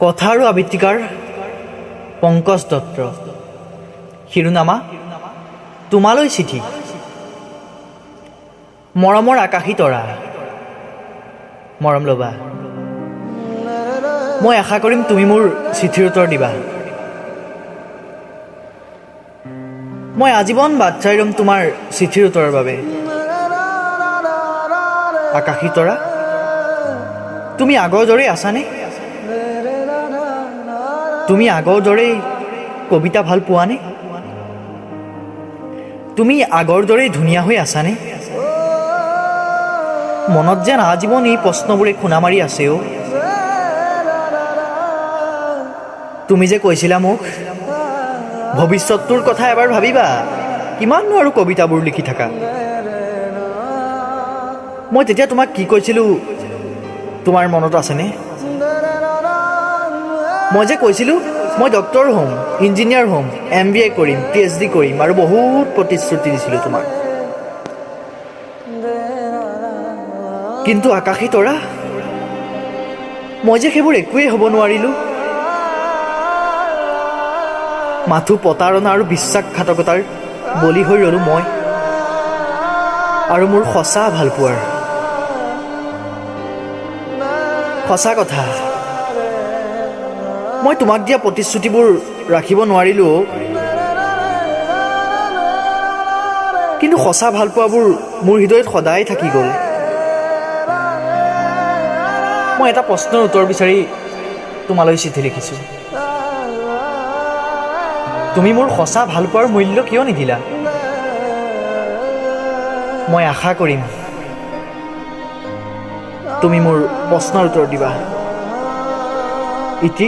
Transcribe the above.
কথা আৰু আবৃত্তিকাৰ পংকজ দত্ত। শিৰোনামা তোমালৈ চিঠি। মৰমৰ আকাশী তৰা, মৰম ল'বা। মই আশা কৰিম তুমি মোৰ চিঠিৰ উত্তৰ দিবা। মই আজীৱন বাট চাই ৰ'ম তোমাৰ চিঠিৰ উত্তৰৰ বাবে। আকাশী তৰা, তুমি আগৰ দৰেই আছানে? তুমি আগৰ দৰেই কবিতা ভাল পোৱানে? তুমি আগৰ দৰেই ধুনীয়া হৈ আছানে? মনত যেন আজীৱন এই প্ৰশ্নবোৰে খুন্দা মাৰি আছে অ'। তুমি যে কৈছিলা মোক, ভৱিষ্যতটোৰ কথা এবাৰ ভাবিবা, কিমাননো আৰু কবিতাবোৰ লিখি থাকা। মই তেতিয়া তোমাক কি কৈছিলোঁ তোমাৰ মনত আছেনে? মই যে কৈছিলোঁ মই ডক্টৰ হ'ম, ইঞ্জিনিয়াৰ হ'ম, MBA কৰিম, PhD কৰিম আৰু বহুত প্ৰতিশ্ৰুতি দিছিলোঁ তোমাক। কিন্তু আকাশী তৰা, মই যে সেইবোৰ একোৱেই হ'ব নোৱাৰিলোঁ। মাথো প্ৰতাৰণা আৰু বিশ্বাসঘাতকতাৰ বলি হৈ ৰ'লোঁ মই আৰু মোৰ সঁচা ভালপোৱাৰ। সঁচা কথা, মই তোমাক দিয়া প্ৰতিশ্ৰুতিবোৰ ৰাখিব নোৱাৰিলোঁ। কিন্তু সঁচা ভালপোৱাবোৰ মোৰ হৃদয়ত সদায় থাকি গ'ল। মই এটা প্ৰশ্নৰ উত্তৰ বিচাৰি তোমালৈ চিঠি লিখিছোঁ। তুমি মোৰ সঁচা ভালপোৱাৰ মূল্য কিয় নিদিলা? মই আশা কৰিম তুমি মোৰ প্ৰশ্নৰ উত্তৰ দিবা। ইতি